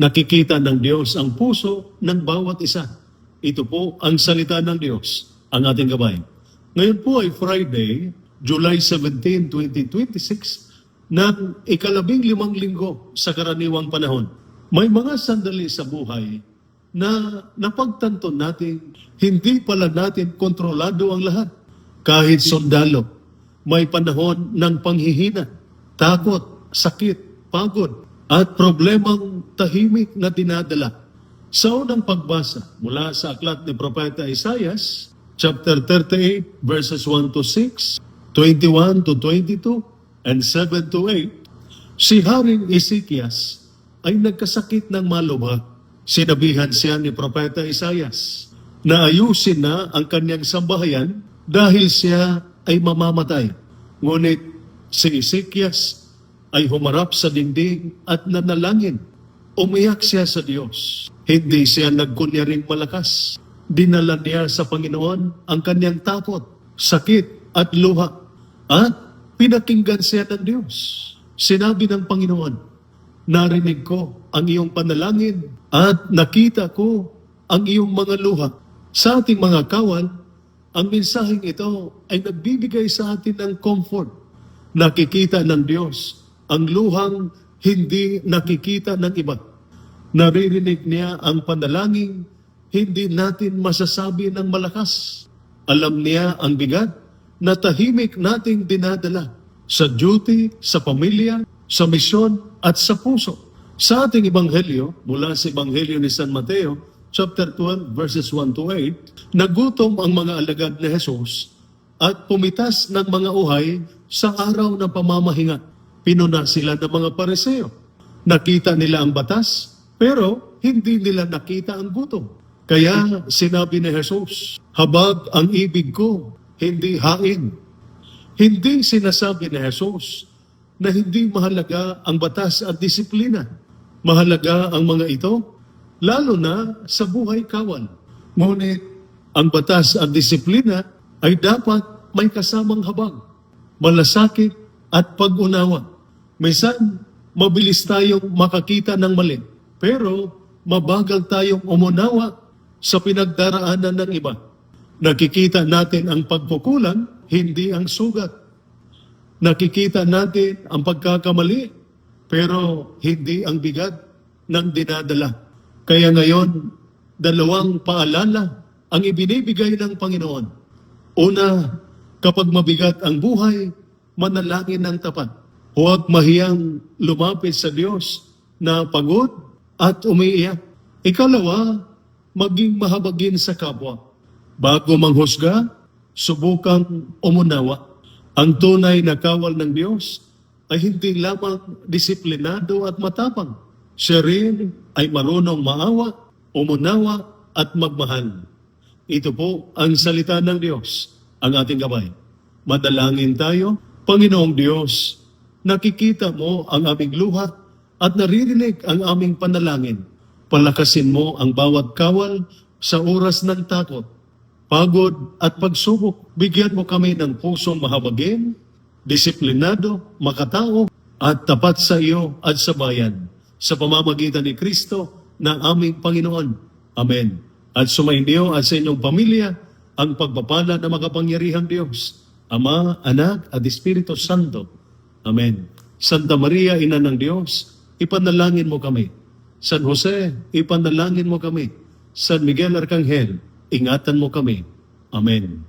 Nakikita ng Diyos ang puso ng bawat isa. Ito po ang salita ng Diyos, ang ating gabay. Ngayon po ay Friday, July 17, 2026, ng ika-15 linggo sa karaniwang panahon. May mga sandali sa buhay na napagtanto natin, hindi pala natin kontrolado ang lahat. Kahit sundalo, may panahon ng panghihina, takot, sakit, pagod, at problemang tahimik na dinadala. Sa unang pagbasa mula sa aklat ni Propeta Isaias, chapter 38, verses 1 to 6, 21 to 22, and 7 to 8, si Haring Ezekias ay nagkasakit ng malubha. Sinabihan siya ni Propeta Isaias na ayusin na ang kanyang sambahayan dahil siya ay mamamatay. Ngunit si Ezekias ay humarap sa dingding at nanalangin. Umiyak siya sa Diyos. Hindi siya nagkunyaring malakas. Dinala niya sa Panginoon ang kanyang takot, sakit at luha. At pinakinggan siya ng Diyos. Sinabi ng Panginoon, narinig ko ang iyong panalangin at nakita ko ang iyong mga luha. Sa ating mga kawal, ang mensaheng ito ay nagbibigay sa atin ng comfort. Nakikita ng Diyos ang luhang hindi nakikita ng iba. Naririnig niya ang panalangin, hindi natin masasabi ng malakas. Alam niya ang bigat na tahimik nating dinadala sa duty, sa pamilya, sa misyon at sa puso. Sa ating Ebanghelyo, mula sa Ebanghelyo ni San Mateo, chapter 12, verses 1 to 8, nagutom ang mga alagad ni Jesus at pumitas ng mga uhay sa araw ng pamamahinga. Pinuna sila ng mga Pariseo. Nakita nila ang batas, pero hindi nila nakita ang gutom. Kaya sinabi ni Jesus, habag ang ibig ko, hindi hain. Hindi sinasabi ni Jesus na hindi mahalaga ang batas at disiplina. Mahalaga ang mga ito, lalo na sa buhay kawal. Ngunit ang batas at disiplina ay dapat may kasamang habag, malasakit at pag-unawa. Minsan, mabilis tayong makakita ng mali, pero mabagal tayong umunawa sa pinagdaraanan ng iba. Nakikita natin ang pagkukulang, hindi ang sugat. Nakikita natin ang pagkakamali, pero hindi ang bigat ng dinadala. Kaya ngayon, dalawang paalala ang ibinibigay ng Panginoon. Una, kapag mabigat ang buhay, manalangin ng tapat. Huwag mahiyang lumapit sa Diyos na pagod at umiiyak. Ikalawa, maging mahabagin sa kapwa. Bago manghusga, subukang umunawa. Ang tunay na kawal ng Diyos ay hindi lamang disiplinado at matapang. Siya rin ay marunong maawa, umunawa at magmahal. Ito po ang salita ng Diyos, ang ating gabay. Madalangin tayo. Panginoong Diyos, nakikita mo ang aming luha at naririnig ang aming panalangin. Palakasin mo ang bawat kawal sa oras ng takot, pagod at pagsubok. Bigyan mo kami ng pusong mahabagin, disiplinado, makatao at tapat sa iyo at sa bayan. Sa pamamagitan ni Kristo na aming Panginoon. Amen. At sumainyo at sa inyong pamilya ang pagpapala ng makapangyarihang Diyos, Ama, Anak at Espiritu Santo. Amen. Santa Maria, Ina ng Diyos, ipanalangin mo kami. San Jose, ipanalangin mo kami. San Miguel Arcangel, ingatan mo kami. Amen.